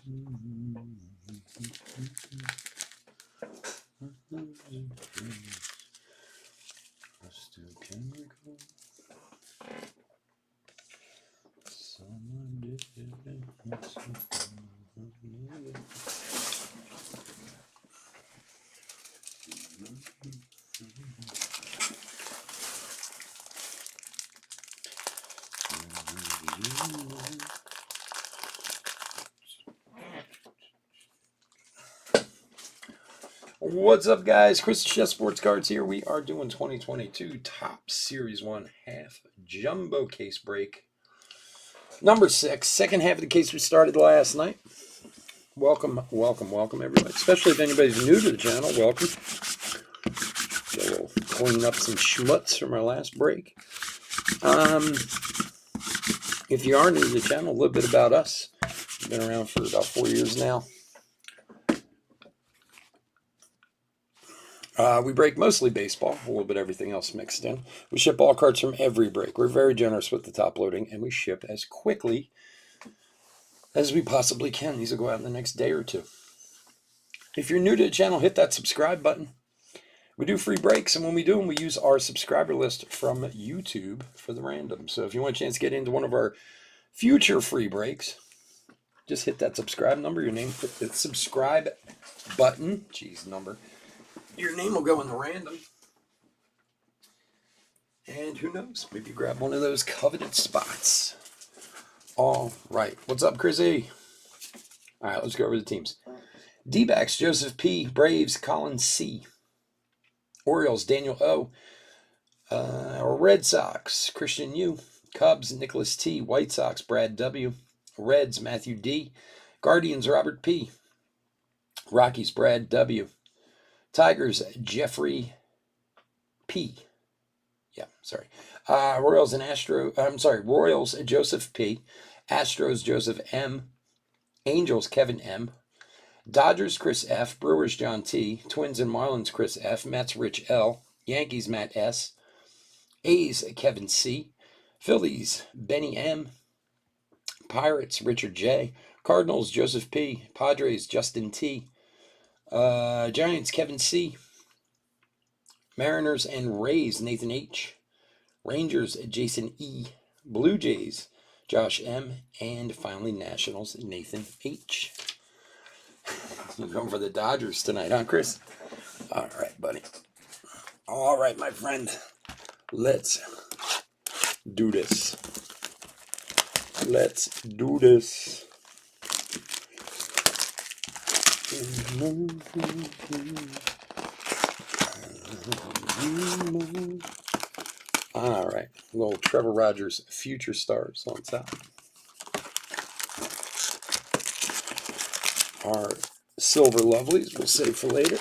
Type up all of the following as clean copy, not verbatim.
still can recall someone did What's up, guys? Chris Chess Sports Cards here. We are doing 2022 Topps Series 1 half jumbo case break. Number 6, second half of the case we started last night. Welcome, everybody. Especially if anybody's new to the channel, welcome. So we'll clean up some schmutz from our last break. If you are new to the channel, a little bit about us. We've been around for about 4 years now. We break mostly baseball, a little bit everything else mixed in. We ship all cards from every break. We're very generous with the top loading, and we ship as quickly as we possibly can. These will go out in the next day or two. If you're new to the channel, hit that subscribe button. We do free breaks, and when we do them, we use our subscriber list from YouTube for the random. So if you want a chance to get into one of our future free breaks, just hit that subscribe number, your name, hit the subscribe button, number. Your name will go in the random. And who knows, maybe grab one of those coveted spots. All right, what's up, Chrissy? All right, let's go over the teams. D-backs, Joseph P. Braves, Colin C. Orioles, Daniel O. Red Sox, Christian U. Cubs, Nicholas T. White Sox, Brad W. Reds, Matthew D. Guardians, Robert P. Rockies, Brad W. Tigers, Jeffrey P. Royals, Joseph P. Astros, Joseph M. Angels, Kevin M. Dodgers, Chris F. Brewers, John T. Twins and Marlins, Chris F. Mets, Rich L. Yankees, Matt S. A's, Kevin C. Phillies, Benny M. Pirates, Richard J. Cardinals, Joseph P. Padres, Justin T. Giants, Kevin C. Mariners and Rays, Nathan H. Rangers, Jason E. Blue Jays, Josh M. And finally, Nationals, Nathan H. You're going for the Dodgers tonight, huh, Chris? All right, buddy. All right, my friend. Let's do this. Let's do this. All right, little Trevor Rogers Future Stars on top. Our Silver Lovelies we'll save for later.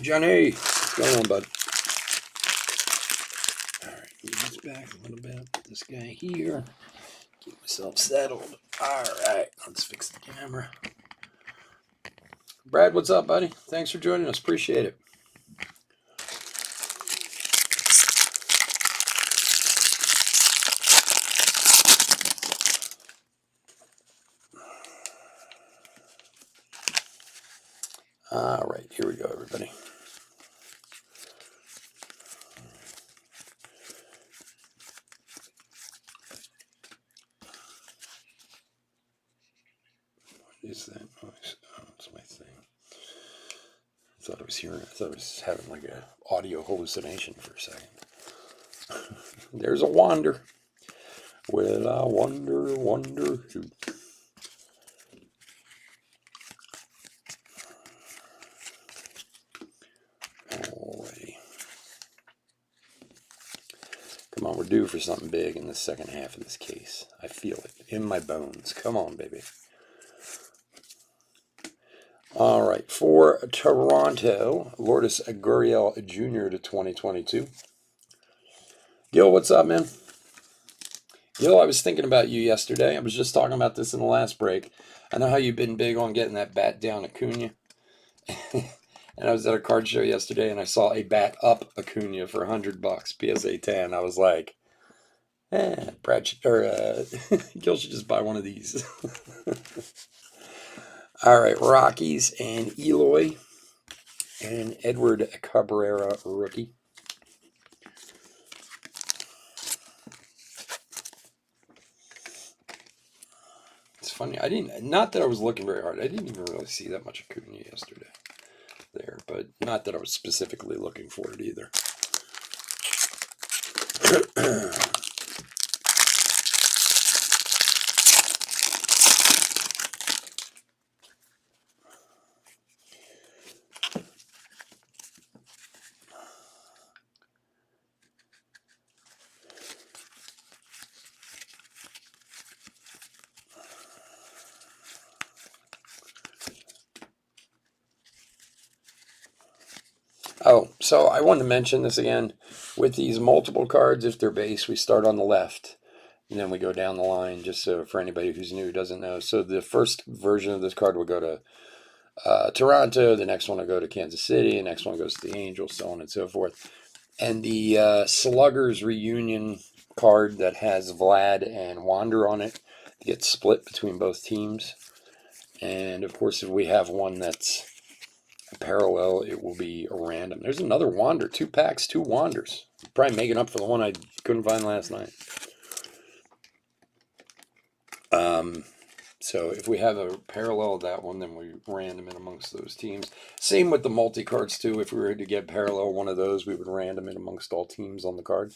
Johnny, what's going on, bud? All right, move this back a little bit. Put this guy here. Get myself settled. All right, let's fix the camera. Brad, what's up, buddy? Thanks for joining us. Appreciate it. All right, here we go, everybody. What is that noise? Oh, it's my thing. I thought I was having like an audio hallucination for a second. There's a wander. Well, I wonder who. Alrighty. Come on, we're due for something big in the second half of this case. I feel it in my bones. Come on, baby. All right, for Toronto, Lourdes Gurriel Jr. to 2022. Gil, what's up, man? Gil, I was thinking about you yesterday. I was just talking about this in the last break. I know how you've been big on getting that bat down Acuna. And I was at a card show yesterday, and I saw a bat up Acuna for $100, PSA 10. I was like, Brad should, or Gil should just buy one of these. All right, Rockies and Eloy and Edward Cabrera rookie. It's funny. Not that I was looking very hard. I didn't even really see that much Acuna yesterday there, but not that I was specifically looking for it either. Oh, so I wanted to mention this again. With these multiple cards, if they're base, we start on the left, and then we go down the line, just so for anybody who's new who doesn't know. So the first version of this card will go to Toronto, the next one will go to Kansas City, the next one goes to the Angels, so on and so forth. And the Sluggers Reunion card that has Vlad and Wander on it gets split between both teams. And, of course, if we have one that's a parallel, it will be a random. There's another Wander. 2 packs, 2 Wanders. Probably making up for the one I couldn't find last night. So if we have a parallel of that one, then we random it amongst those teams. Same with the multi-cards, too. If we were to get parallel one of those, we would random it amongst all teams on the card.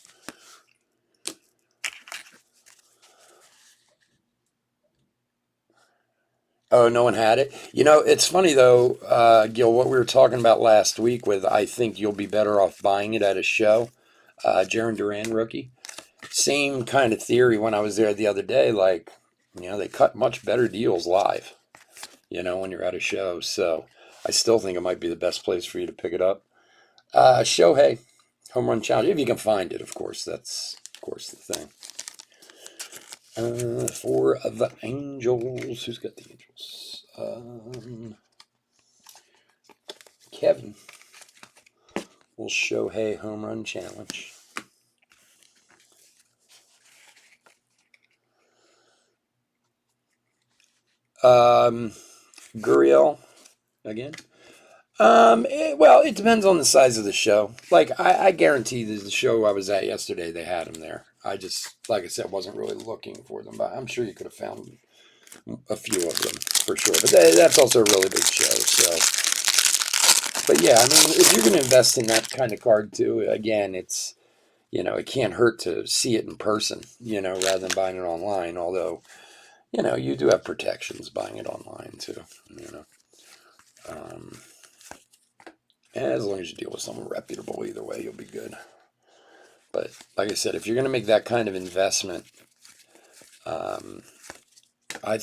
Oh, no one had it? You know, it's funny, though, Gil, what we were talking about last week with I think you'll be better off buying it at a show. Jaron Duran rookie. Same kind of theory when I was there the other day. Like, they cut much better deals live, when you're at a show. So I still think it might be the best place for you to pick it up. Shohei, home run challenge. If you can find it, of course. That's, of course, the thing. For the Angels, who's got the Angels? Kevin will Shohei home run challenge. Gurriel again. It depends on the size of the show. Like, I guarantee the show I was at yesterday, they had them there. I just, like I said, wasn't really looking for them, but I'm sure you could have found a few of them for sure. But that's also a really big show, so. But yeah, I mean, if you're going to invest in that kind of card too, again, it's, it can't hurt to see it in person, rather than buying it online. Although, you do have protections buying it online too, as long as you deal with someone reputable, either way, you'll be good. But like I said, if you're going to make that kind of investment, I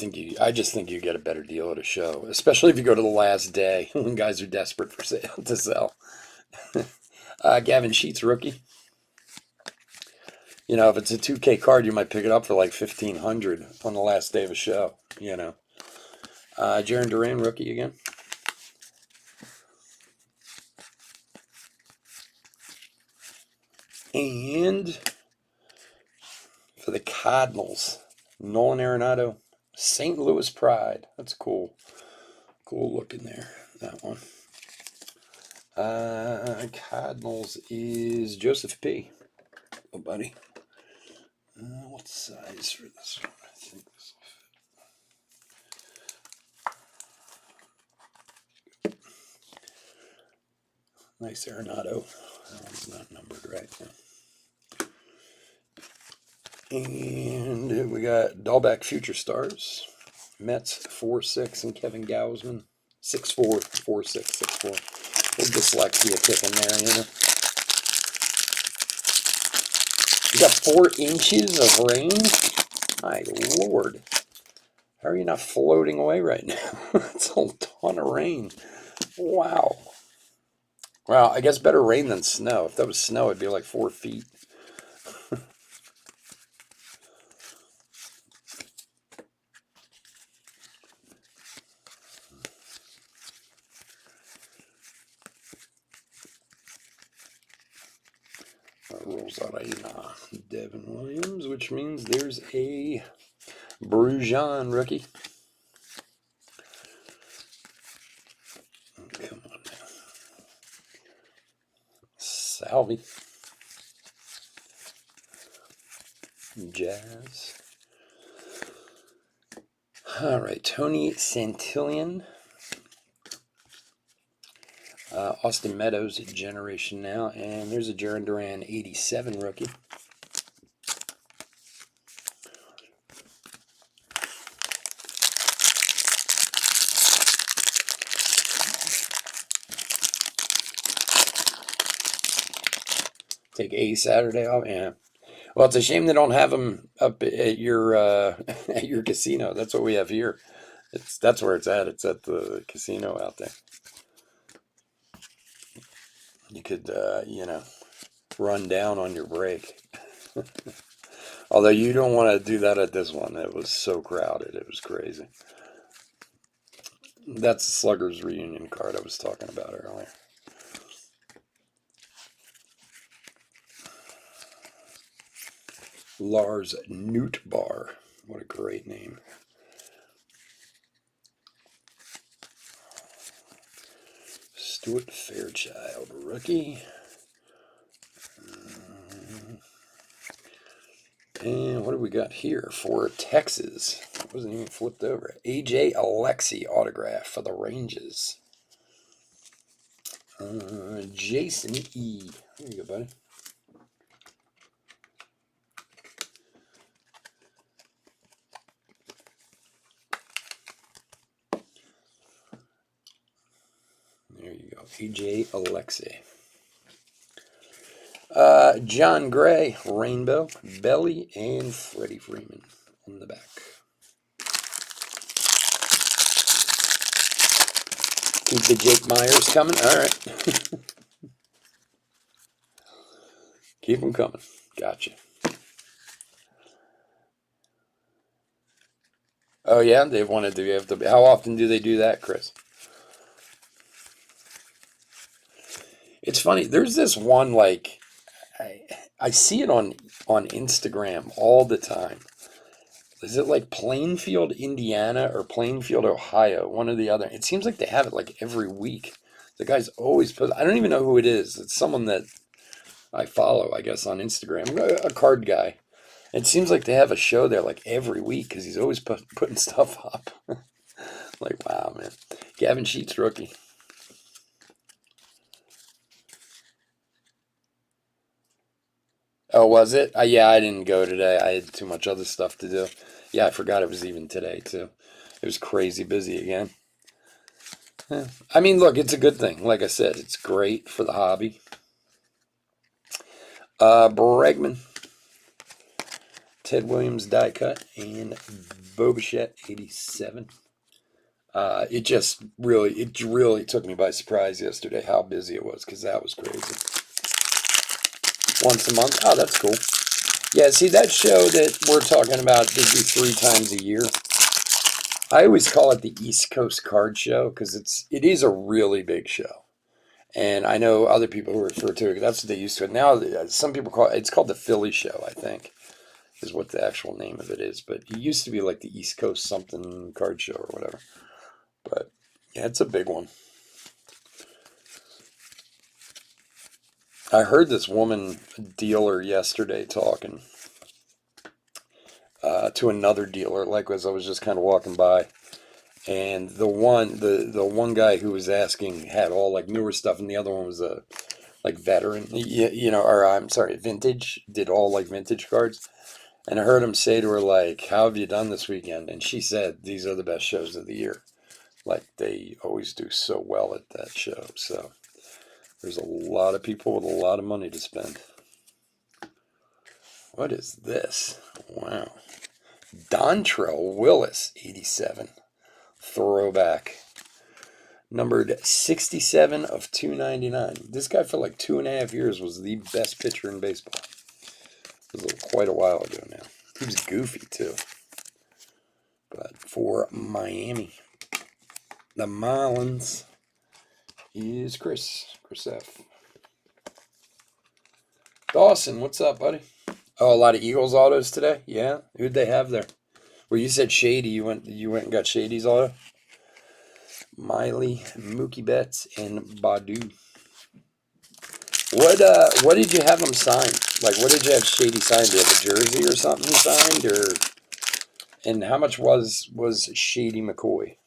just think you get a better deal at a show, especially if you go to the last day when guys are desperate for to sell. Gavin Sheets rookie. If it's a 2K card, you might pick it up for like $1,500 on the last day of a show. Jaron Duran rookie again. And for the Cardinals, Nolan Arenado, St. Louis Pride. That's cool. Cool looking there, that one. Cardinals is Joseph P. Oh, buddy. What size for this one? I think this will fit. Nice Arenado. That one's not numbered right now. And we got Dahlback Future Stars. Mets 4-6 and Kevin Gausman 6-4, 4-6, 6-4. Little dyslexia kicking there, You got 4 inches of rain? My lord. How are you not floating away right now? That's a ton of rain. Wow. Well, I guess better rain than snow. If that was snow, it'd be like 4 feet. Rosarina. Devin Williams, which means there's a Brujan rookie. Come on now. Salvi. Jazz. All right, Tony Santillan. Austin Meadows, generation now. And there's a Jaron Duran 87 rookie. Take a Saturday off, yeah. Well, it's a shame they don't have them up at your at your casino. That's what we have here. That's where it's at. It's at the casino out there. You could run down on your break. Although you don't want to do that at this one. It was so crowded. It was crazy. That's the Sluggers reunion card I was talking about earlier. Lars Nootbaar. What a great name. Stuart Fairchild, rookie. And what do we got here for Texas? It wasn't even flipped over. AJ Alexi autograph for the Rangers. Jason E. There you go, buddy. There you go. AJ Alexi. John Gray, Rainbow, Belly, and Freddie Freeman on the back. Keep the Jake Myers coming. All right. Keep them coming. Gotcha. Oh, yeah? They wanted to have to. How often do they do that, Chris? It's funny. There's this one, like, I see it on Instagram all the time. Is it like Plainfield, Indiana, or Plainfield, Ohio? One or the other. It seems like they have it like every week. The guy's always post. I don't even know who it is. It's someone that I follow, I guess, on Instagram. A card guy. It seems like they have a show there like every week because he's always putting stuff up. Like, wow, man. Gavin Sheets, rookie. Oh, was it? Yeah, I didn't go today. I had too much other stuff to do. Yeah, I forgot it was even today, too. It was crazy busy again. Yeah. I mean, look, it's a good thing. Like I said, it's great for the hobby. Bregman. Ted Williams die cut. And Bobichette 87. It really took me by surprise yesterday how busy it was because that was crazy. Once a month. Oh, that's cool. Yeah, see, that show that we're talking about, they do 3 times a year. I always call it the East Coast Card Show because it is a really big show. And I know other people who refer to it, that's what they used to it. Now, some people it's called the Philly Show, I think, is what the actual name of it is. But it used to be like the East Coast something card show or whatever. But, yeah, it's a big one. I heard this woman dealer yesterday talking to another dealer, like as I was just kind of walking by, and the one guy who was asking had all like newer stuff, and the other one was a like veteran, or I'm sorry, vintage, did all like vintage cards, and I heard him say to her like, "How have you done this weekend?" And she said, "These are the best shows of the year." Like they always do so well at that show, so. There's a lot of people with a lot of money to spend. What is this? Wow. Dontrell Willis, 87. Throwback. Numbered 67 of 299. This guy for like 2.5 years was the best pitcher in baseball. It was quite a while ago now. He was goofy too. But for Miami, the Marlins is Chris F. Dawson, what's up, buddy? Oh, a lot of Eagles autos today. Yeah, who'd they have there? Well, you said Shady. You went and got Shady's auto. Miley, Mookie Betts, and Badu. What did you have him sign? Like, what did you have Shady sign? Did you have a jersey or something he signed, or? And how much was Shady McCoy?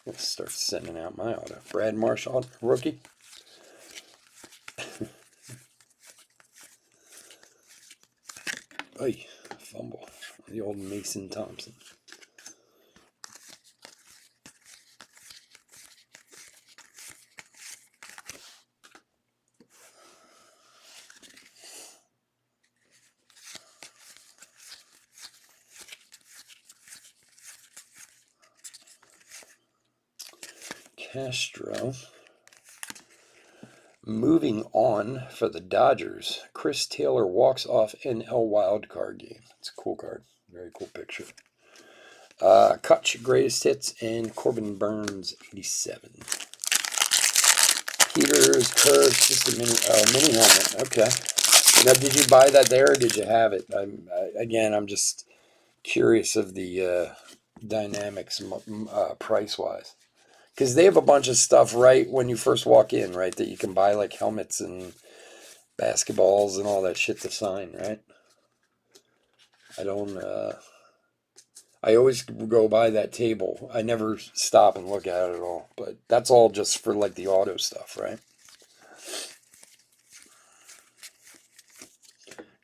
Let's start sending out my auto. Brad Marshall, rookie. Ay, fumble. The old Mason Thompson. Castro. Moving on for the Dodgers. Chris Taylor walks off NL wildcard game. It's a cool card. Very cool picture. Kutch, greatest hits, and Corbin Burns, 87. Peters, Kurtz, just a mini helmet. Okay. Now, did you buy that there, or did you have it? I'm just curious of the dynamics price-wise. Because they have a bunch of stuff right when you first walk in, right, that you can buy, like helmets and basketballs and all that shit to sign, right? I always go by that table. I never stop and look at it at all. But that's all just for, like, the auto stuff, right?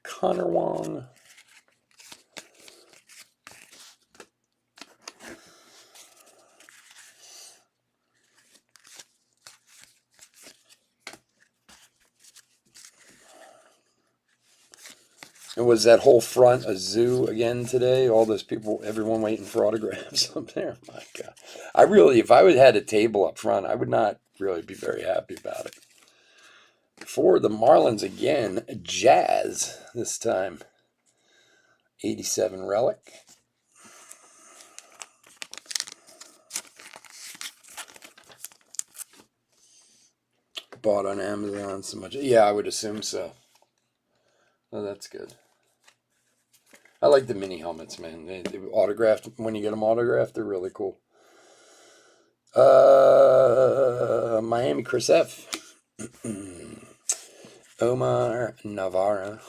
Connor Wong. And was that whole front a zoo again today? All those people, everyone waiting for autographs up there. My God. If I would had a table up front, I would not really be very happy about it. For the Marlins again, Jazz this time. 87 relic. Bought on Amazon so much. Yeah, I would assume so. Oh, that's good. I like the mini helmets, man. They autographed, when you get them autographed, they're really cool. Miami Chris F. Omar Navarra.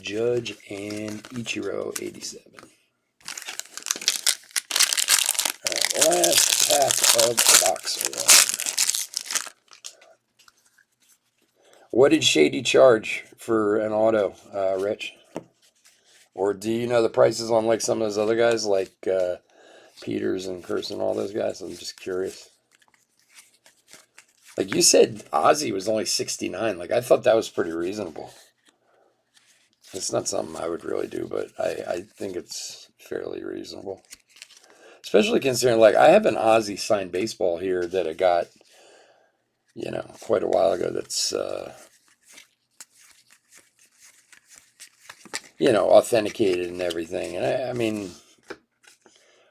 Judge and Ichiro, 87. All right, last pack of box one. What did Shady charge for an auto, Rich? Or do you know the prices on, like, some of those other guys, like Peters and Kirsten, all those guys? I'm just curious. Like, you said Ozzy was only 69. Like, I thought that was pretty reasonable. It's not something I would really do, but I think it's fairly reasonable. Especially considering, like, I have an Ozzy signed baseball here that I got, quite a while ago that's, authenticated and everything. And I mean,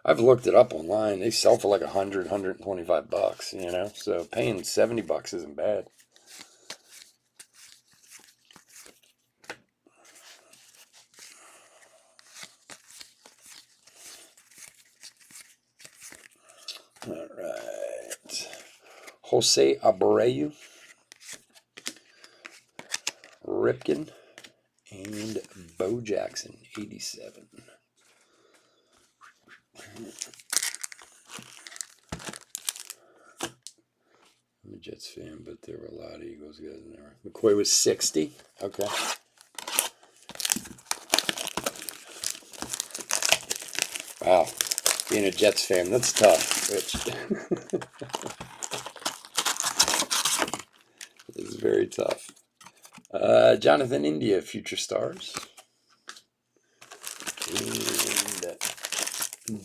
I've looked it up online. They sell for like $125, so paying $70 isn't bad. All right. Jose Abreu, Ripken, and Bo Jackson, 87. I'm a Jets fan, but there were a lot of Eagles guys in there. McCoy was 60. Okay. Wow. Being a Jets fan, that's tough, Rich. It's very tough. Jonathan India, Future Stars. And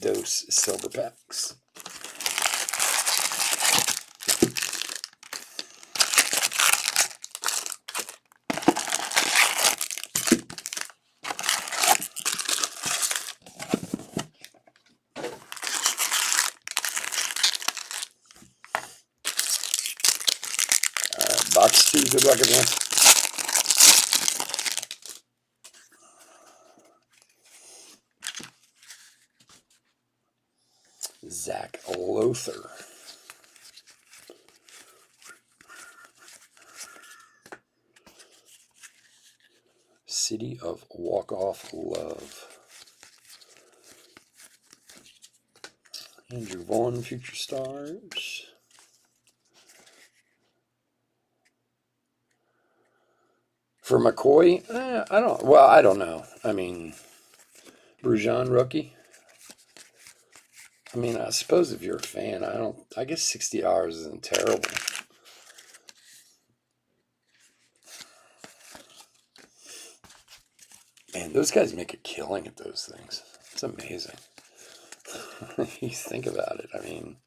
Dose Silver Packs. Box 2, good luck again. Zach Lothar. City of Walk-Off Love. Andrew Vaughn, Future Stars. For McCoy, I don't know. I mean, Brujan rookie. I mean, I suppose if you're a fan, I guess $60 isn't terrible. Man, those guys make a killing at those things. It's amazing. You think about it. I mean,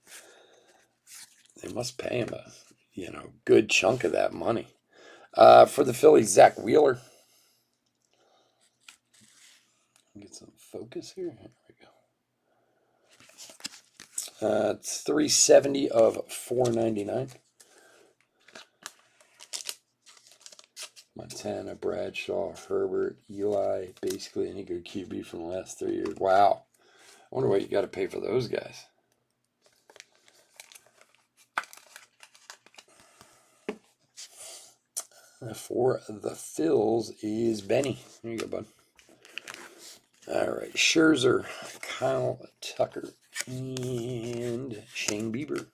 they must pay him a, good chunk of that money. For the Phillies, Zach Wheeler. Get some focus here. There we go. It's $370 of $499. Montana, Bradshaw, Herbert, Eli, basically any good QB from the last 3 years. Wow. I wonder what you got to pay for those guys. For the Phils is Benny. There you go, bud. All right. Scherzer, Kyle Tucker, and Shane Bieber.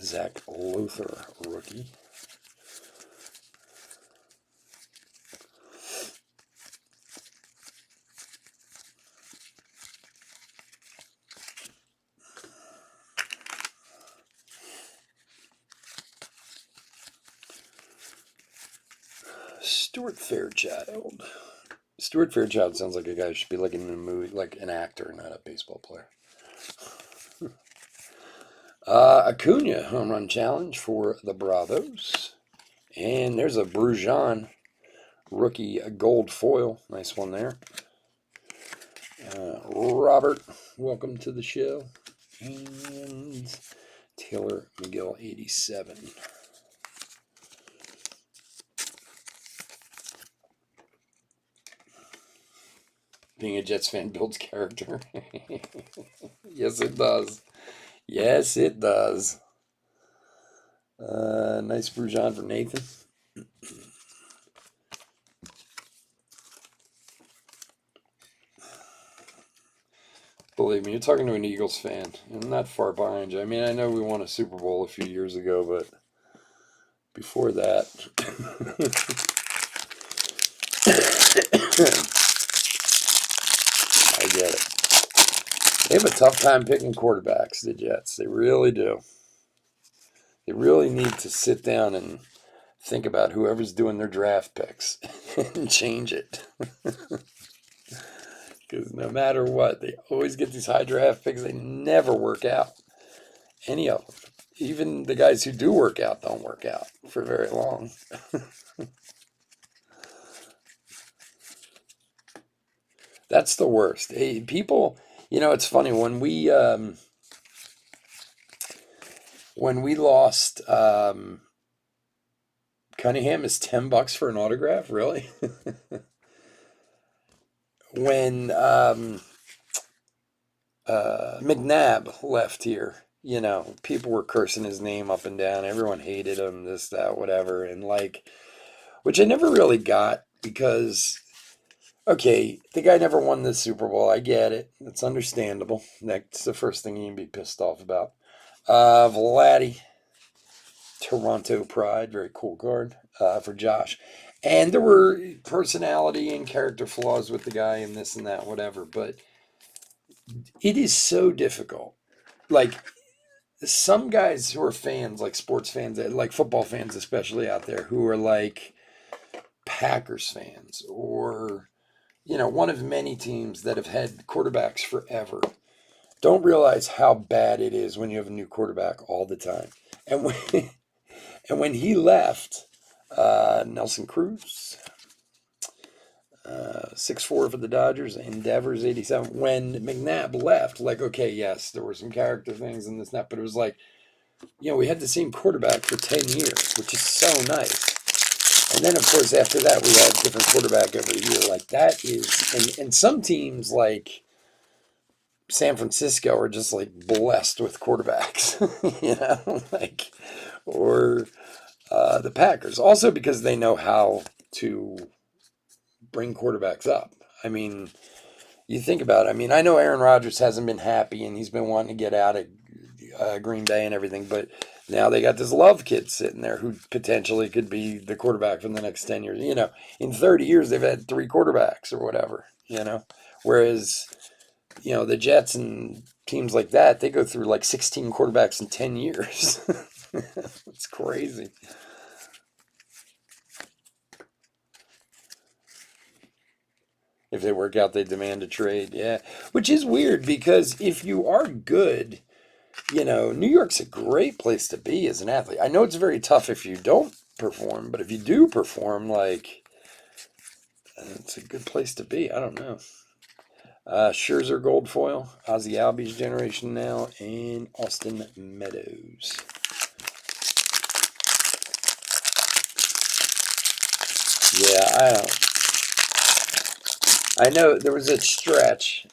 Zach Lothar, rookie. Stuart Fairchild. Stuart Fairchild sounds like a guy who should be like in a movie, like an actor, not a baseball player. Acuna home run challenge for the Bravos. And there's a Brujan rookie gold foil. Nice one there. Robert, welcome to the show. And Taylor McGill, 87. Being a Jets fan builds character. Yes, it does. Yes, it does. Nice Brujan for Nathan. Believe me, you're talking to an Eagles fan. I'm not far behind you. I mean, I know we won a Super Bowl a few years ago, but before that... I get it. They have a tough time picking quarterbacks, the Jets. They really do. They really need to sit down and think about whoever's doing their draft picks and change it. Because no matter what, they always get these high draft picks. They never work out. Any of them. Even the guys who do work out don't work out for very long. That's the worst. Hey, people, it's funny when we lost Cunningham is $10 for an autograph, really? When McNabb left here, people were cursing his name up and down. Everyone hated him, this, that, whatever, and which I never really got because. Okay, the guy never won the Super Bowl. I get it. It's understandable. That's the first thing you can be pissed off about. Vladdy, Toronto Pride, very cool card for Josh. And there were personality and character flaws with the guy and this and that, whatever. But it is so difficult. Like, some guys who are fans, like sports fans, like football fans especially out there, who are like Packers fans or... one of many teams that have had quarterbacks forever don't realize how bad it is when you have a new quarterback all the time. And when, and when he left, Nelson Cruz, 6'4" for the Dodgers, Endeavors 87. When McNabb left, like, okay, yes, there were some character things and this and that, but it was like, we had the same quarterback for 10 years, which is so nice. And then, of course, after that, we had a different quarterback every year. Like, that is, and some teams, like San Francisco, are just, like, blessed with quarterbacks, like, or the Packers. Also because they know how to bring quarterbacks up. I mean, you think about it. I mean, I know Aaron Rodgers hasn't been happy, and he's been wanting to get out of Green Bay and everything, but now they got this Love kid sitting there who potentially could be the quarterback for the next 10 years. In 30 years, they've had 3 quarterbacks or whatever, Whereas, the Jets and teams like that, they go through like 16 quarterbacks in 10 years. It's crazy. If they work out, they demand a trade. Yeah. Which is weird because if you are good, New York's a great place to be as an athlete. I know it's very tough if you don't perform, but if you do perform, like, it's a good place to be. I don't know. Scherzer gold foil, Ozzy Albies generation now, and Austin Meadows. Yeah, I know there was a stretch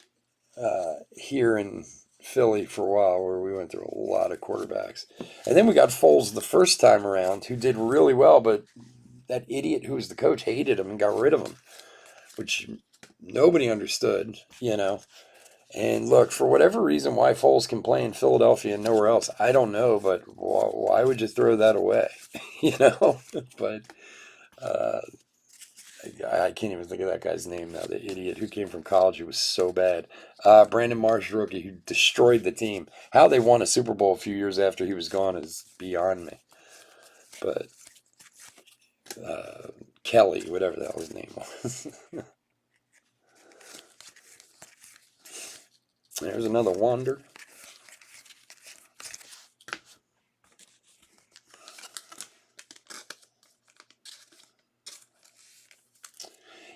here in Philly for a while where we went through a lot of quarterbacks. And then we got Foles the first time around, who did really well, but that idiot who was the coach hated him and got rid of him, which nobody understood, And look, for whatever reason, why Foles can play in Philadelphia and nowhere else, I don't know, but why would you throw that away? But I can't even think of that guy's name now. The idiot who came from college who was so bad. Brandon Marsh, rookie, who destroyed the team. How they won a Super Bowl a few years after he was gone is beyond me. But Kelly, whatever the hell his name was. There's another Wander.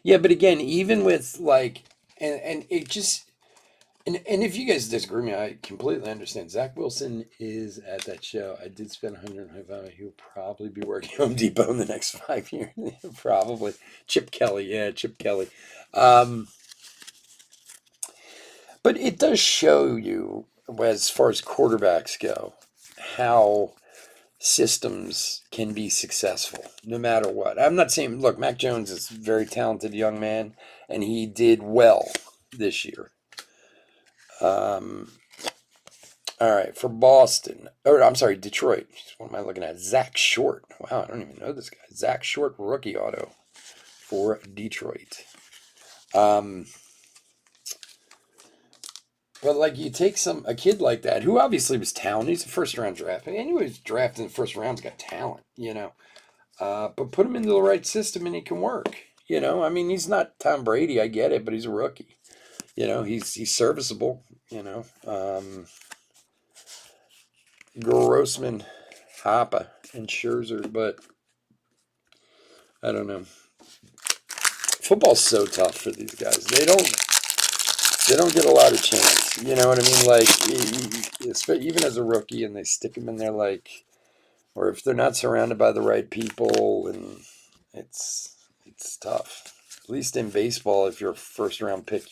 Yeah, but again, even with like, and it just, and if you guys disagree with me, I completely understand. Zach Wilson is at that show. I did spend $125. He'll probably be working Home Depot in the next 5 years. Probably. Chip Kelly, yeah, Chip Kelly. But it does show you, as far as quarterbacks go, how systems can be successful no matter what. I'm not saying, look, Mac Jones is a very talented young man, and he did well this year. All right, for Boston, or I'm sorry, Detroit. What am I looking at? Zach Short. Wow, I don't even know this guy. Zach Short, rookie auto for Detroit. But like, you take a kid like that who obviously was talented. He's a first round draft. Anyone who's drafted in the first round's got talent, But put him into the right system and he can work. I mean, he's not Tom Brady. I get it, but he's a rookie. He's serviceable. Grossman, Hoppa, and Scherzer, but I don't know. Football's so tough for these guys. They don't get a lot of chance. You know what I mean? Like, even as a rookie, and they stick them in there, like, or if they're not surrounded by the right people, and it's tough. At least in baseball, if you're a first round pick,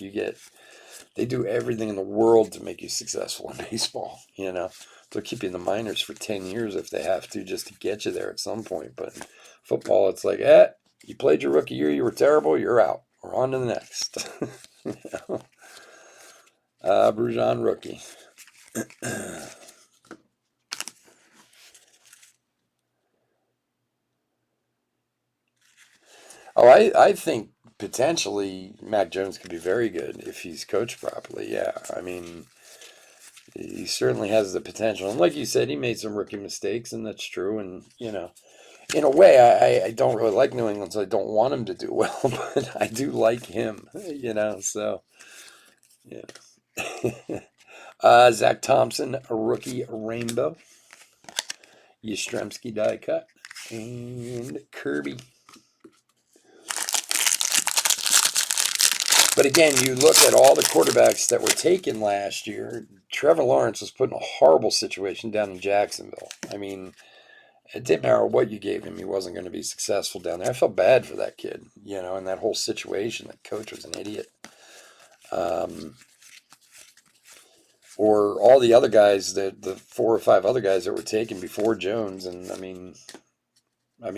they do everything in the world to make you successful in baseball. They'll keep you in the minors for 10 years if they have to, just to get you there at some point. But in football, it's like, you played your rookie year, you were terrible, you're out. We're on to the next. Brujan rookie. Oh, I think potentially Mac Jones could be very good if he's coached properly. Yeah, I mean, he certainly has the potential. And like you said, he made some rookie mistakes, and that's true. And, in a way, I don't really like New England, so I don't want him to do well, but I do like him, so, yeah. Zach Thompson, a rookie rainbow. Yastrzemski die cut. And Kirby. But again, you look at all the quarterbacks that were taken last year. Trevor Lawrence was put in a horrible situation down in Jacksonville. I mean, it didn't matter what you gave him, he wasn't going to be successful down there. I felt bad for that kid, and that whole situation. That coach was an idiot. Or all the other guys, the 4 or 5 other guys that were taken before Jones. And I mean,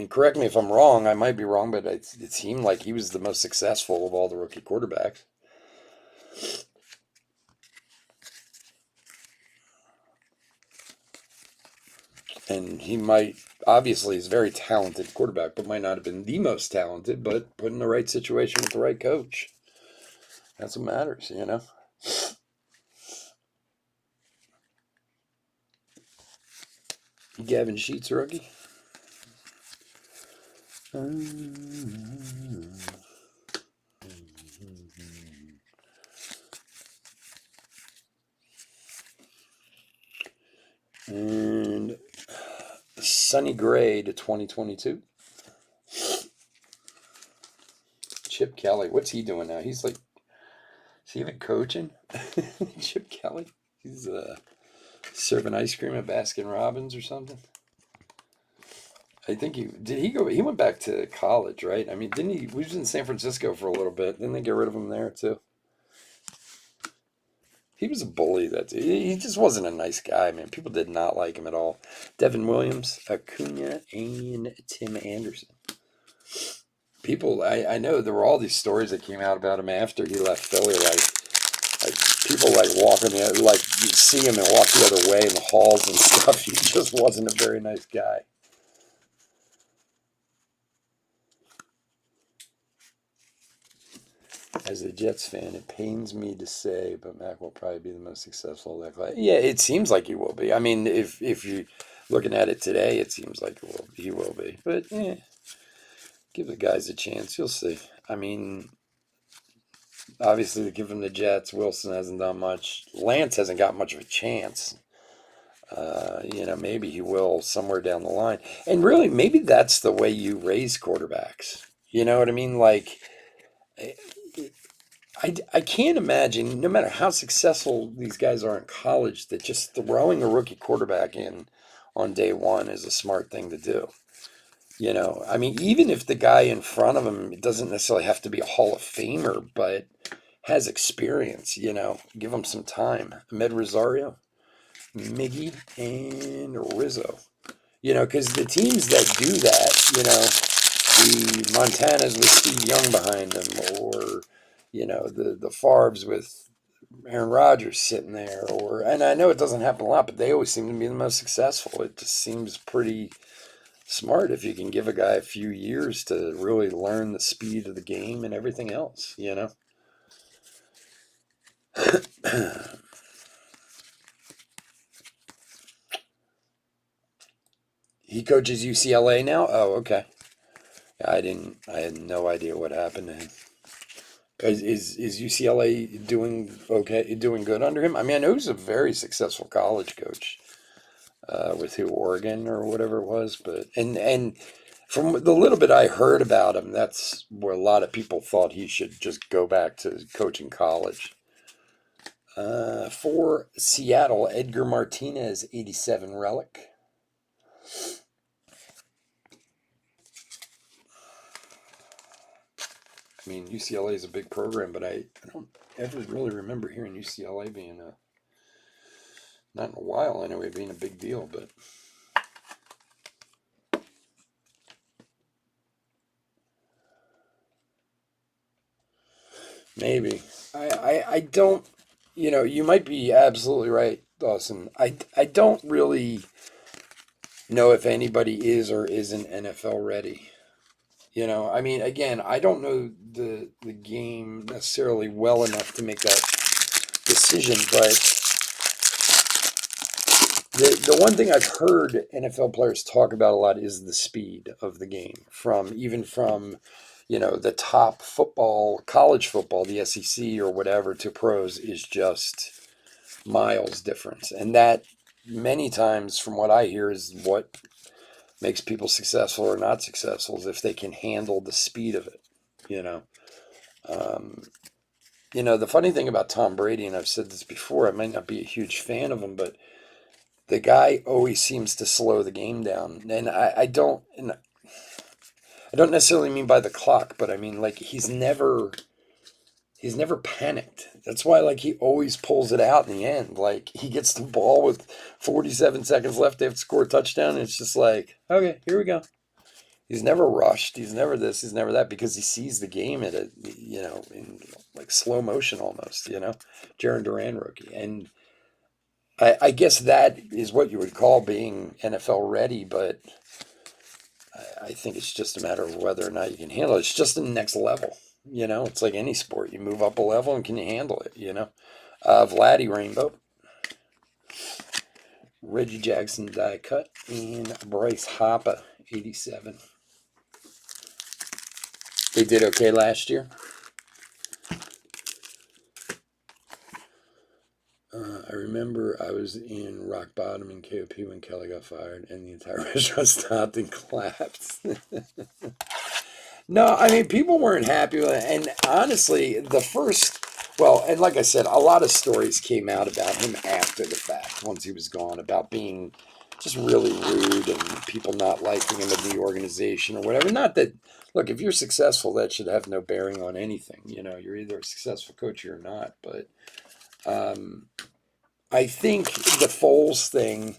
correct me if I'm wrong. I might be wrong, but it seemed like he was the most successful of all the rookie quarterbacks. And he obviously is a very talented quarterback, but might not have been the most talented, but put in the right situation with the right coach. That's what matters, Gavin Sheets rookie. And Sonny Gray to 2022. Chip Kelly. What's he doing now? He's like, is he even coaching? Chip Kelly? He's serving ice cream at Baskin Robbins or something. I think he went back to college, right? I mean, didn't he? We was in San Francisco for a little bit. Didn't they get rid of him there too? He was a bully. He just wasn't a nice guy, man. People did not like him at all. Devin Williams, Acuna, and Tim Anderson. People, I know there were all these stories that came out about him after he left Philly, like people walking the, like you see him and walk the other way in the halls and stuff. He just wasn't a very nice guy. As a Jets fan, it pains me to say, but Mac will probably be the most successful of that class. Yeah, it seems like he will be. I mean, if you're looking at it today, it seems like he will be. But give the guys a chance. You'll see. I mean, obviously, they give him the Jets. Wilson hasn't done much. Lance hasn't got much of a chance. Maybe he will somewhere down the line. And really, maybe that's the way you raise quarterbacks. You know what I mean? Like, I can't imagine, no matter how successful these guys are in college, that just throwing a rookie quarterback in on day one is a smart thing to do. I mean, even if the guy in front of him doesn't necessarily have to be a Hall of Famer, but has experience, give him some time. Ahmed Rosario, Miggy, and Rizzo. Because the teams that do that, the Montanas with Steve Young behind them, or, the Favres with Aaron Rodgers sitting there, and I know it doesn't happen a lot, but they always seem to be the most successful. It just seems pretty smart if you can give a guy a few years to really learn the speed of the game and everything else, He coaches UCLA now? Oh, okay. I had no idea what happened to him. Is UCLA doing okay, doing good under him? I mean, I know he's a very successful college coach with Oregon or whatever it was, but and from the little bit I heard about him, that's where a lot of people thought he should just go back to coaching college. For Seattle, Edgar Martinez, 87 relic. I mean, UCLA is a big program, but I don't ever really remember hearing UCLA being not in a while anyway, being a big deal, but maybe. I don't, you might be absolutely right, Dawson. I don't really know if anybody is or isn't NFL ready. I mean, again, I don't know the game necessarily well enough to make that decision, but The one thing I've heard NFL players talk about a lot is the speed of the game, from the top football, college football, the SEC or whatever, to pros is just miles difference. And that many times, from what I hear, is what makes people successful or not successful, is if they can handle the speed of it. You know, um, the funny thing about Tom Brady, and I've said this before, I might not be a huge fan of him, but the guy always seems to slow the game down. And I don't necessarily mean by the clock, but I mean like he's never panicked. That's why like he always pulls it out in the end. Like he gets the ball with 47 seconds left, they have to score a touchdown, and it's just like, okay, here we go. He's never rushed. He's never this. He's never that, because he sees the game at in like slow motion almost. Jaron Duran rookie, and I guess that is what you would call being NFL ready. But I think it's just a matter of whether or not you can handle it. It's just the next level. It's like any sport. You move up a level, and can you handle it? Vladdy Rainbow, Reggie Jackson die cut, and Bryce Hopper 87. They did okay last year. I remember I was in rock bottom in KOP when Kelly got fired, and the entire restaurant stopped and clapped. No, I mean, people weren't happy with it. And honestly, and like I said, a lot of stories came out about him after the fact, once he was gone, about being just really rude and people not liking him in the organization or whatever. Not that, look, if you're successful, that should have no bearing on anything. You're either a successful coach or you're not. But I think the Foles thing,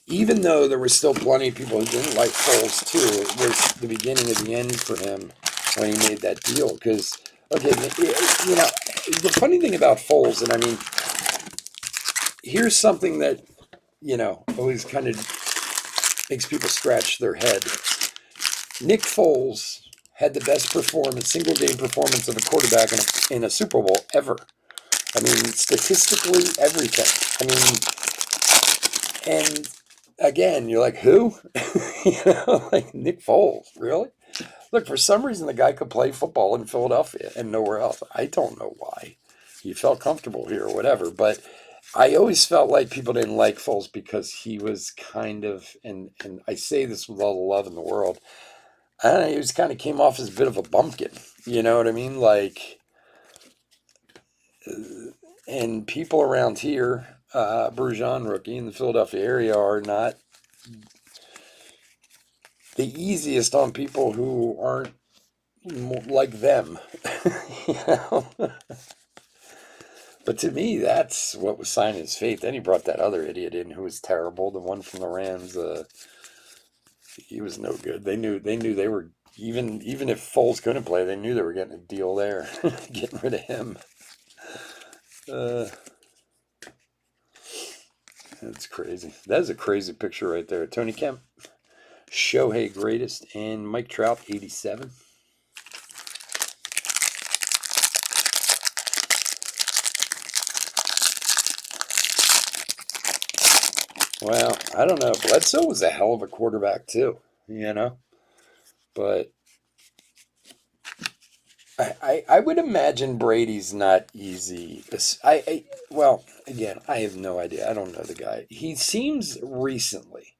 even though there were still plenty of people who didn't like Foles too, it was the beginning of the end for him when he made that deal. Because, okay, the funny thing about Foles, and I mean, here's something that, always kind of makes people scratch their head. Nick Foles had the best single game performance of a quarterback in a Super Bowl ever. I mean, statistically, everything. I mean, and again, you're like, who? Like Nick Foles, really? Look, for some reason, the guy could play football in Philadelphia and nowhere else. I don't know why. He felt comfortable here or whatever. But I always felt like people didn't like Foles because he was kind of, and I say this with all the love in the world, I don't know, he was kind of came off as a bit of a bumpkin. You know what I mean? Like, and people around here, Brujan rookie in the Philadelphia area, are not the easiest on people who aren't like them. you know? But to me, that's what was signing his fate. Then he brought that other idiot in who was terrible, the one from the Rams. He was no good. They knew they were, even if Foles couldn't play, they knew they were getting a deal there, getting rid of him. That's crazy. That is a crazy picture right there. Tony Kemp, Shohei greatest, and Mike Trout 87. Well, I don't know. Bledsoe was a hell of a quarterback too, But I would imagine Brady's not easy. Well, again, I have no idea. I don't know the guy. He seems recently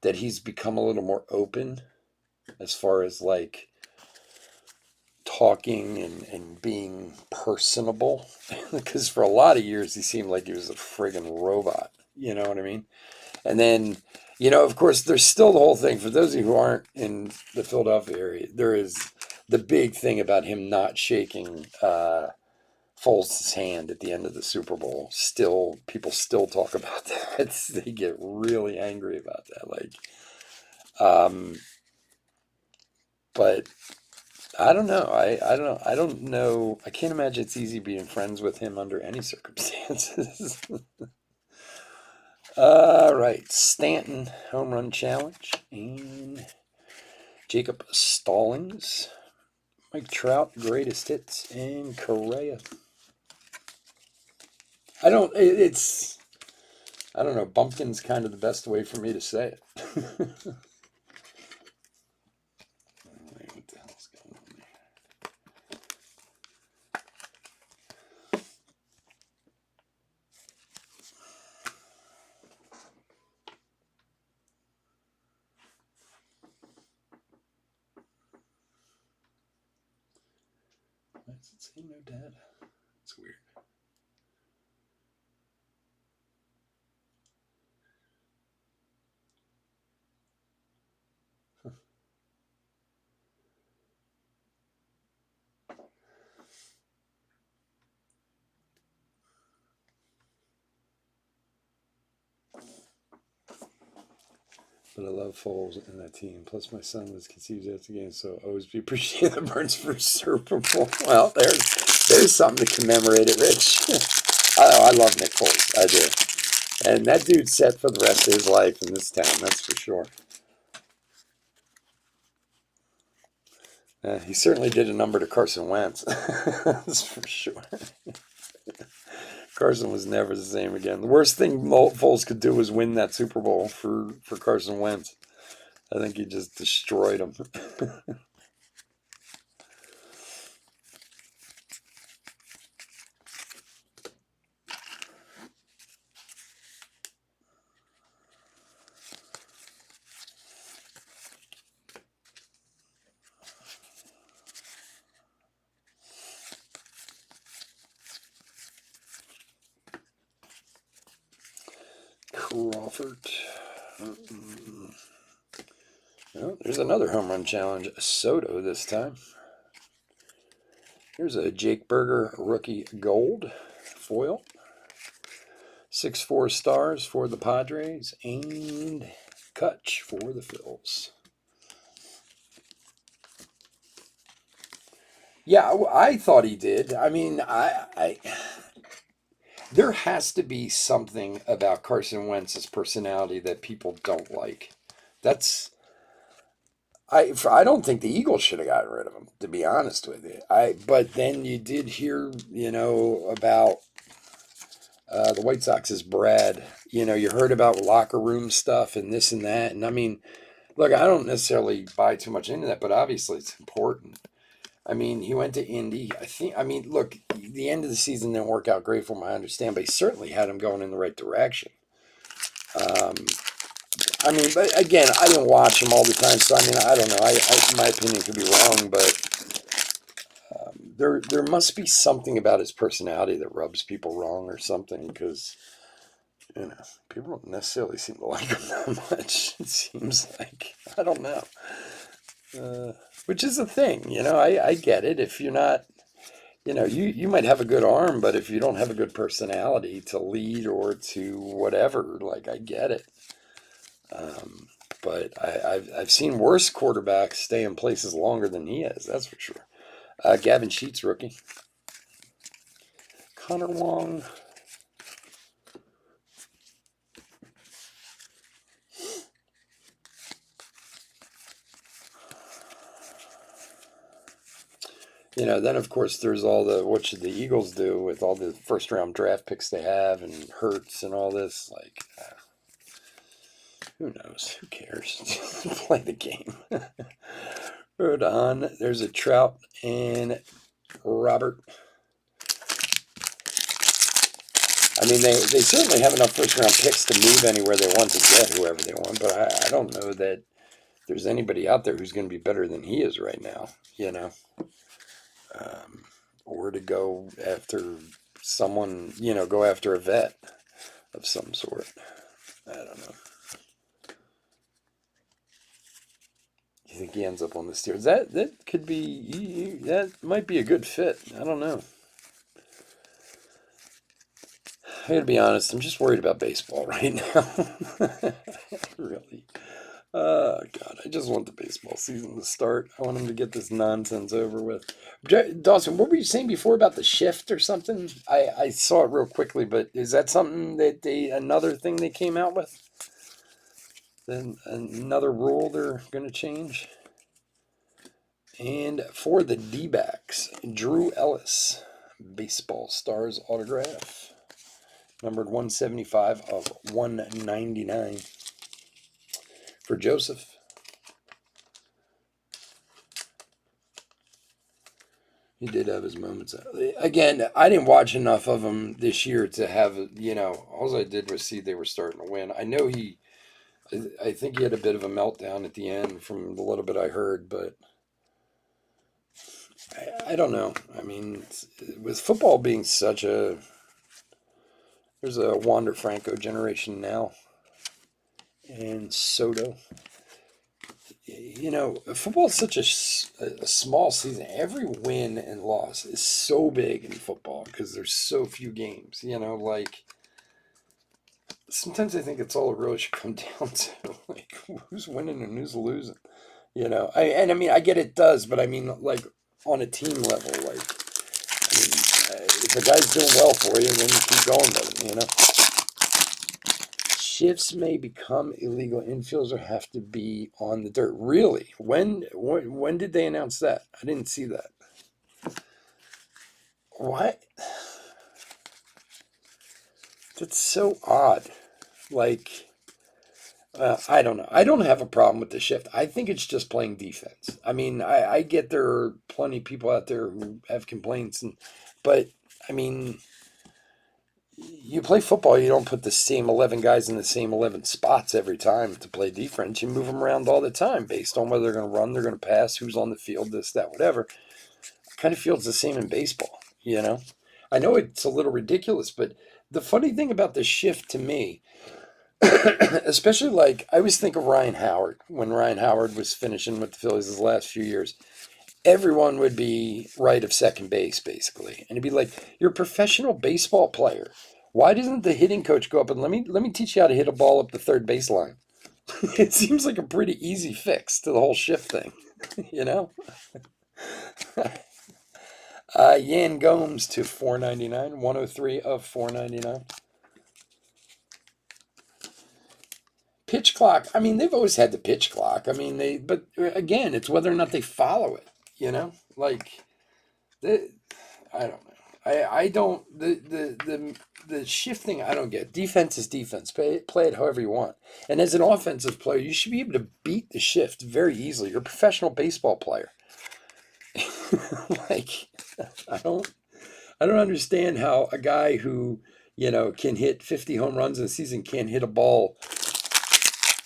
that he's become a little more open as far as like talking and being personable. Because for a lot of years he seemed like he was a friggin' robot. You know what I mean? And then, of course, there's still the whole thing. For those of you who aren't in the Philadelphia area, there is the big thing about him not shaking Foles' hand at the end of the Super Bowl. Still, people still talk about that. They get really angry about that. But I don't know. I don't know. I can't imagine it's easy being friends with him under any circumstances. All right, Stanton home run challenge, and Jacob Stallings, Mike Trout greatest hits, and Correa. It's I don't know. Bumpkin's kind of the best way for me to say it. Wait, what the hell's going on there? Why does it say no data? It's weird. But I love Foles and that team. Plus, my son was conceived after the game, so always be appreciating the Burns for Super Bowl. Well, there's something to commemorate it, Rich. I love Nick Foles. I do. And that dude's set for the rest of his life in this town, that's for sure. He certainly did a number to Carson Wentz. That's for sure. Carson was never the same again. The worst thing Foles could do was win that Super Bowl for Carson Wentz. I think he just destroyed him. Crawford. Well, there's another home run challenge. Soto this time. Here's a Jake Berger rookie gold foil. 6-4 stars for the Padres and Kutch for the Phils. Yeah, I thought he did. I mean, there has to be something about Carson Wentz's personality that people don't like. I don't think the Eagles should have gotten rid of him, to be honest with you. But then you did hear, about the White Sox's Brad. You heard about locker room stuff and this and that. And I mean, look, I don't necessarily buy too much into that, but obviously it's important. I mean, he went to Indy. Look, the end of the season didn't work out great for him, I understand, but he certainly had him going in the right direction. But again, I didn't watch him all the time, so I don't know. My opinion could be wrong, but there must be something about his personality that rubs people wrong or something, because people don't necessarily seem to like him that much. It seems like, I don't know, which is a thing. I get it. If you're not, you might have a good arm, but if you don't have a good personality to lead or to whatever, like, I get it. But I've seen worse quarterbacks stay in places longer than he has. That's for sure. Gavin Sheets, rookie. Connor Wong. Then of course there's all what should the Eagles do with all the first round draft picks they have and Hurts and all this? Like, who knows? Who cares? Play the game. Hold on. There's a Trout and Robert. I mean, they certainly have enough first round picks to move anywhere they want to get whoever they want, but I don't know that there's anybody out there who's going to be better than he is right now, or to go after someone, go after a vet of some sort. I don't know. You think he ends up on the Steelers? That could be, that might be a good fit. I don't know. I gotta be honest, I'm just worried about baseball right now. Really. God, I just want the baseball season to start. I want him to get this nonsense over with. Dawson, what were you saying before about the shift or something? I saw it real quickly, but is that something that another thing they came out with? Then another rule they're going to change? And for the D-backs, Drew Ellis, Baseball Stars autograph. Numbered 175 of 199 for Joseph. He did have his moments. Again, I didn't watch enough of him this year to have, all I did was see they were starting to win. I know I think he had a bit of a meltdown at the end from the little bit I heard, but I don't know. I mean, with football being there's a Wander Franco generation now, and Soto. Football is such a small season. Every win and loss is so big in football because there's so few games. Sometimes I think it's all it really should come down to, like, who's winning and who's losing. I get it does, but I mean, like, on a team level, like, if a guy's doing well for you, then you keep going with him. Shifts may become illegal. Infielders have to be on the dirt. Really? When did they announce that? I didn't see that. What? That's so odd. Like, I don't know. I don't have a problem with the shift. I think it's just playing defense. I mean, I get there are plenty of people out there who have complaints, but I mean, you play football, you don't put the same 11 guys in the same 11 spots every time to play defense. You move them around all the time based on whether they're going to run, they're going to pass, who's on the field, this, that, whatever. I kind of feel it's the same in baseball, I know it's a little ridiculous, but the funny thing about the shift to me, especially, like, I always think of Ryan Howard when Ryan Howard was finishing with the Phillies his last few years. Everyone would be right of second base, basically. And it'd be like, you're a professional baseball player. Why doesn't the hitting coach go up and let me teach you how to hit a ball up the third baseline? It seems like a pretty easy fix to the whole shift thing, Yan Gomes to 499, 103 of 499. Pitch clock. I mean, they've always had the pitch clock. I mean, but again, it's whether or not they follow it. Like, I don't know. I don't the shifting. I don't get. Defense is defense. Play it however you want. And as an offensive player, you should be able to beat the shift very easily. You're a professional baseball player. Like, I don't understand how a guy who can hit 50 home runs in a season can't hit a ball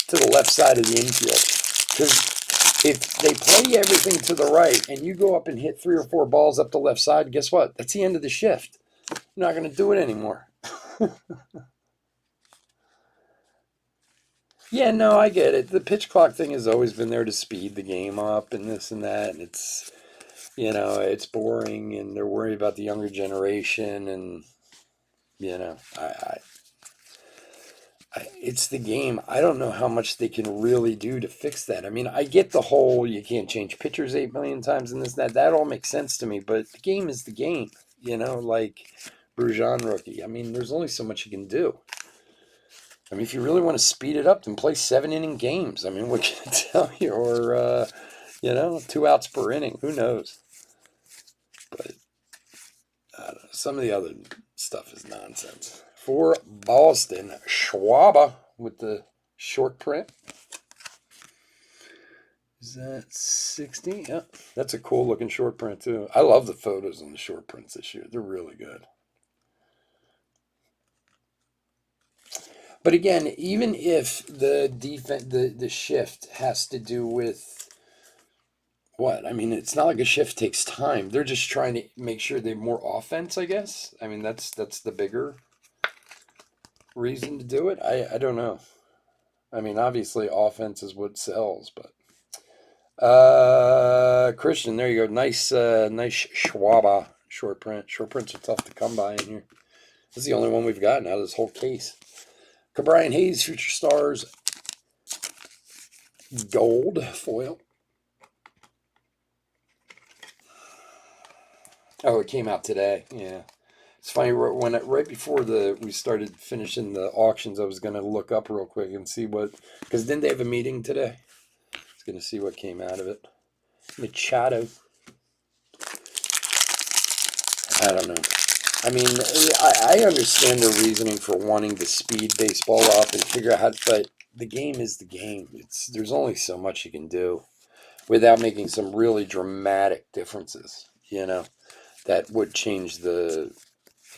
to the left side of the infield. Because if they play everything to the right and you go up and hit 3 or 4 balls up the left side, guess what? That's the end of the shift. You're not going to do it anymore. Yeah, no, I get it. The pitch clock thing has always been there to speed the game up and this and that. And it's boring, and they're worried about the younger generation. And, it's the game. I don't know how much they can really do to fix that. I mean, I get the whole you can't change pitchers 8 million times and this and that. That all makes sense to me. But the game is the game, like Brujan rookie. I mean, there's only so much you can do. I mean, if you really want to speed it up, then play 7-inning games. I mean, what can I tell you? Or, 2 outs per inning. Who knows? But I don't know. Some of the other stuff is nonsense. For Boston, Schwaba with the short print. Is that 60? Yeah, that's a cool looking short print too. I love the photos on the short prints this year. They're really good. But again, even if the defense, the shift has to do with what? I mean, it's not like a shift takes time. They're just trying to make sure they have more offense, I guess. I mean, that's the bigger reason to do it. I don't know. I mean, obviously offense is what sells, but Christian, there you go. Nice Schwaba short print. Short prints are tough to come by in here. This is the only one we've gotten out of this whole case. Cabrian Hayes, Future Stars, gold foil. Oh, it came out today. Yeah. It's funny, right before we started finishing the auctions, I was going to look up real quick and see because didn't they have a meeting today? I was going to see what came out of it. Machado. I don't know. I mean, I understand their reasoning for wanting to speed baseball up and figure out how, but the game is the game. There's only so much you can do without making some really dramatic differences, that would change the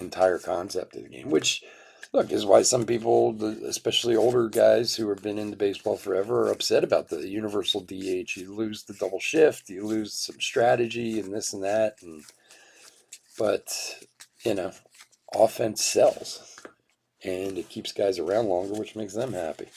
entire concept of the game, which, look, is why some people, especially older guys who have been into baseball forever, are upset about the universal DH. You lose the double shift, you lose some strategy and this and that, but, you know, offense sells, and it keeps guys around longer, which makes them happy.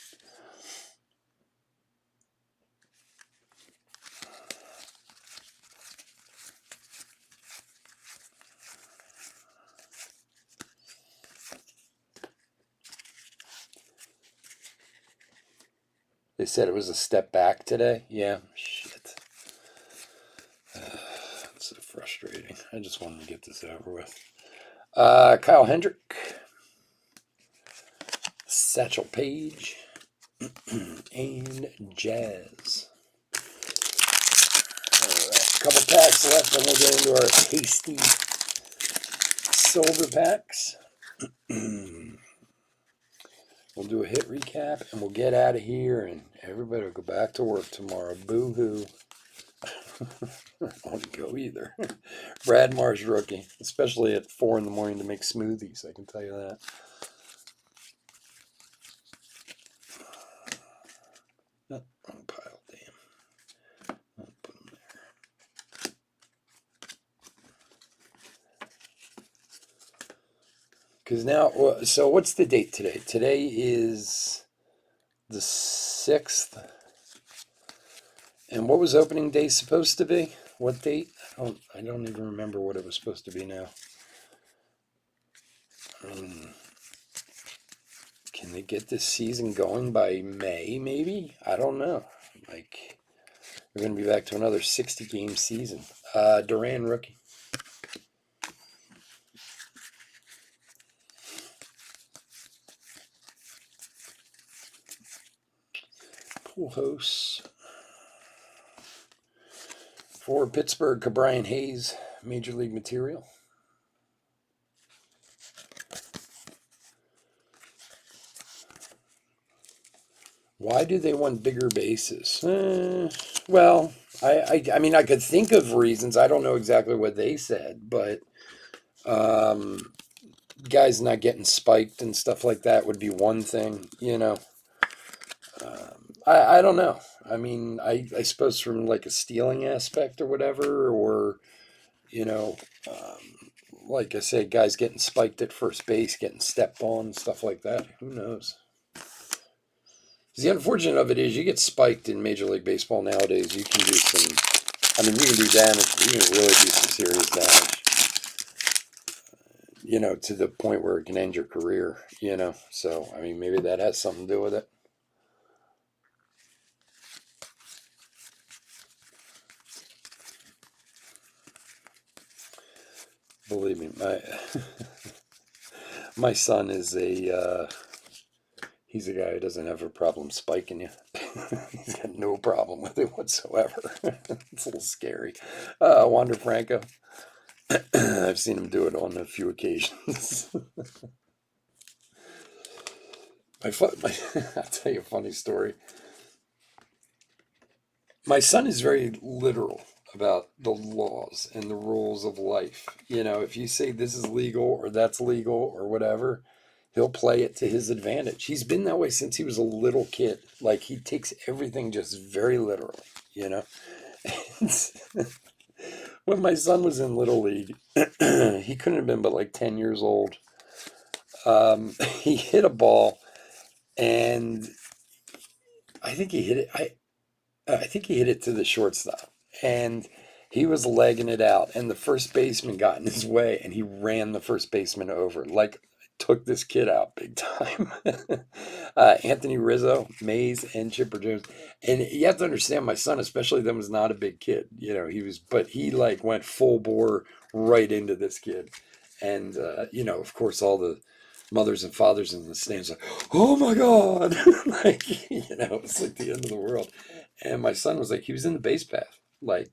They said it was a step back today. Yeah, shit. It's so frustrating. I just wanted to get this over with. Kyle Hendrick, Satchel Paige, and Jazz. Alright, a couple packs left, and we'll get into our tasty silver packs. We'll do a hit recap, and we'll get out of here, and everybody will go back to work tomorrow. Boo-hoo. I don't want to go either. Brad Marsh rookie, especially at 4 in the morning to make smoothies, I can tell you that. Oh, wrong pile, damn. I'll put them there. Because now, so what's the date today? Today is the 6th. And what was opening day supposed to be? What date? I don't even remember what it was supposed to be now. Can they get this season going by May, maybe? I don't know. Like, we're going to be back to another 60-game season. Duran rookie. Pujols. For Pittsburgh, Cabrian Hayes, Major League material. Why do they want bigger bases? Well, I mean, I could think of reasons. I don't know exactly what they said, but guys not getting spiked and stuff like that would be one thing, I don't know. I mean, I suppose from like a stealing aspect or whatever, or, like I say, guys getting spiked at first base, getting stepped on, stuff like that. Who knows? The unfortunate of it is you get spiked in Major League Baseball nowadays. You can do you can do damage. You can really do some serious damage. To the point where it can end your career, So, I mean, maybe that has something to do with it. Believe me, my son is he's a guy who doesn't have a problem spiking you. He's got no problem with it whatsoever. It's a little scary. Wander Franco. I've seen him do it on a few occasions. I'll tell you a funny story. My son is very literal about the laws and the rules of life. If you say this is legal or that's legal or whatever, he'll play it to his advantage. He's been that way since he was a little kid. Like, he takes everything just very literally, When my son was in Little League, he couldn't have been but like 10 years old. He hit a ball, and I think he hit it. I think he hit it to the shortstop, and he was legging it out, and the first baseman got in his way, and he ran the first baseman over. Like, took this kid out big time. Anthony Rizzo, Mays, and Chipper Jones. And you have to understand, my son, especially then, was not a big kid. But he like went full bore right into this kid. And, of course, all the mothers and fathers in the stands like, oh my God. Like, it's like the end of the world. And my son was like, he was in the base path. Like,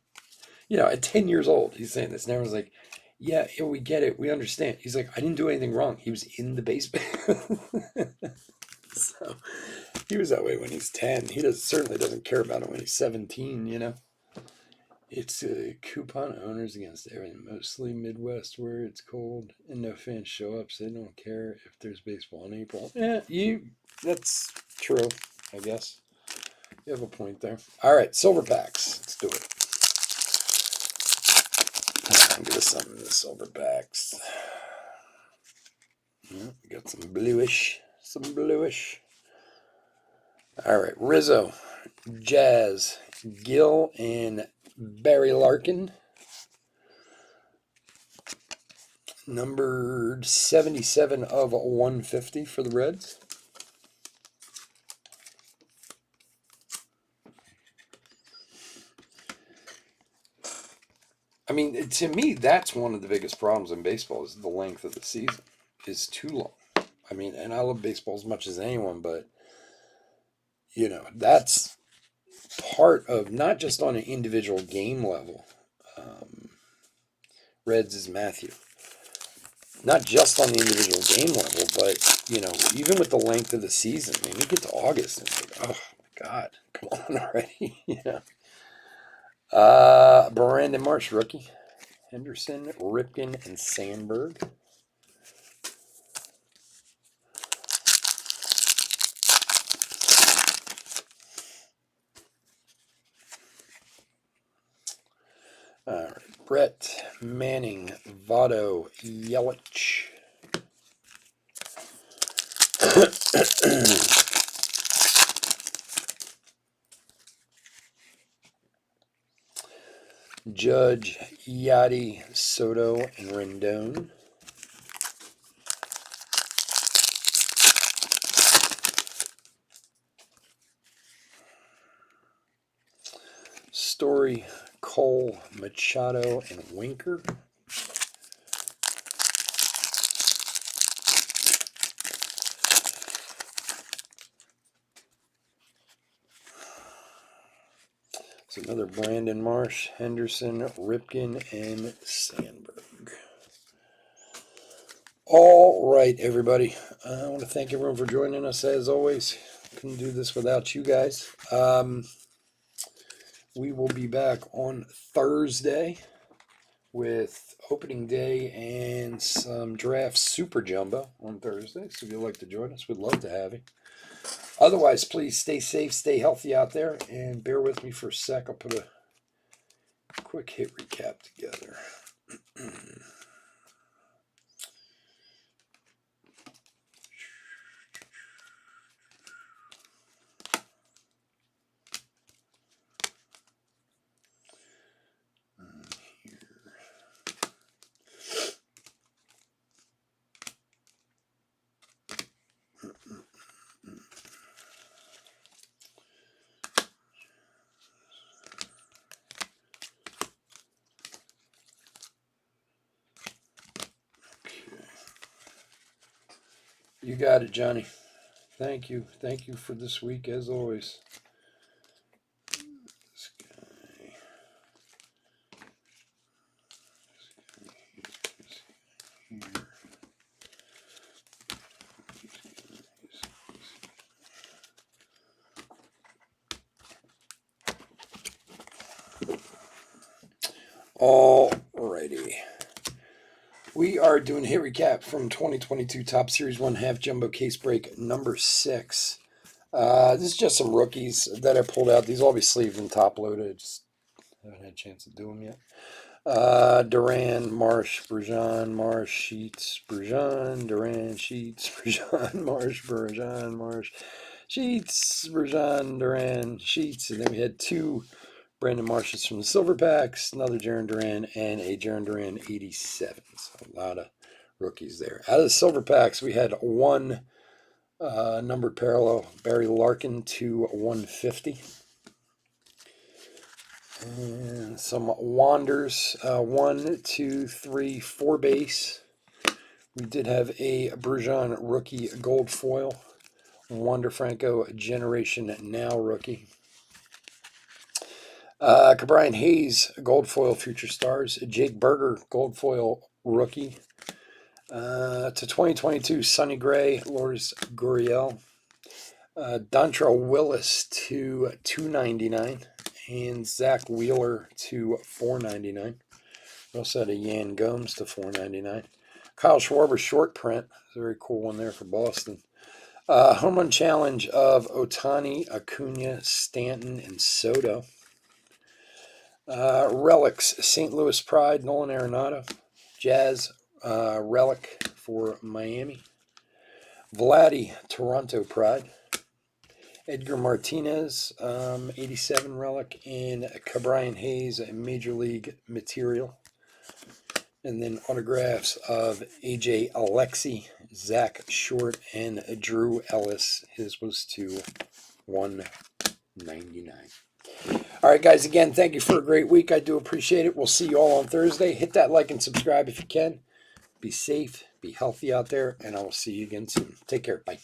at 10 years old, he's saying this. And everyone's like, Yeah, yeah, we get it. We understand. He's like, I didn't do anything wrong. He was in the basement. So he was that way when he's 10. He certainly doesn't care about it when he's 17, you know? It's coupon owners against everything, mostly Midwest where it's cold and no fans show up, so they don't care if there's baseball in April. Yeah, that's true, I guess. You have a point there. All right, silver packs. Let's do it. Give us some of the silver packs. Yeah, we got some bluish. All right, Rizzo, Jazz, Gill, and Barry Larkin. Number 77 of 150 for the Reds. I mean, to me, that's one of the biggest problems in baseball is the length of the season is too long. I mean, and I love baseball as much as anyone, but, you know, that's part of, not just on an individual game level. Reds is Matthew. Not just on the individual game level, but, you know, even with the length of the season. I mean, you get to August and it's like, oh, my God, come on already. Yeah. Brandon Marsh, rookie. Henderson, Ripken, and Sandberg. All right, Brett, Manning, Votto, Yelich. Judge, Yachty, Soto, and Rendon. Story, Cole, Machado, and Winker. So another Brandon Marsh, Henderson, Ripken, and Sandberg. All right, everybody. I want to thank everyone for joining us as always. Couldn't do this without you guys. We will be back on Thursday with opening day and some draft super jumbo on Thursday. So if you'd like to join us, we'd love to have you. Otherwise, please stay safe, stay healthy out there, and bear with me for a sec. I'll put a quick hit recap together. You got it, Johnny. Thank you. Thank you for this week, as always. This guy. Here. Alrighty. We are doing a hit recap from 2022 Top Series 1 Half Jumbo Case Break number 6. This is just some rookies that I pulled out. These will all be sleeved and top loaded. Just haven't had a chance to do them yet. Duran, Marsh, Bergeron, Marsh, Sheets, Bergeron, Duran, Sheets, Bergeron, Marsh, Bergeron, Marsh, Sheets, Bergeron, Duran, Sheets. And then we had 2 Brandon Marshes from the Silver Packs, another Jarren Duran, and a Jarren Duran 87. So a lot of rookies there. Out of the Silver Packs, we had 1 numbered parallel, Barry Larkin to 150. And some Wanders, 1, 2, 3, 4 base. We did have a Bergeron rookie gold foil. Wander Franco Generation Now rookie. Cabrian Hayes, gold foil Future Stars. Jake Berger, gold foil rookie. To 2022, Sonny Gray, Lourdes Gurriel. Dontrell Willis to 299. And Zach Wheeler to 499. We also had a Yan Gomes to 499. Kyle Schwarber short print. Very cool one there for Boston. Home run challenge of Ohtani, Acuna, Stanton, and Soto. Relics, St. Louis Pride, Nolan Arenado. Jazz relic for Miami. Vladdy, Toronto Pride. Edgar Martinez, 87 relic. And Cabrian Hayes, Major League material. And then autographs of AJ Alexy, Zach Short, and Drew Ellis. His was to 199. All right, guys, again, thank you for a great week. I do appreciate it. We'll see you all on Thursday. Hit that like and subscribe if you can. Be safe, be healthy out there, and I will see you again soon. Take care. Bye.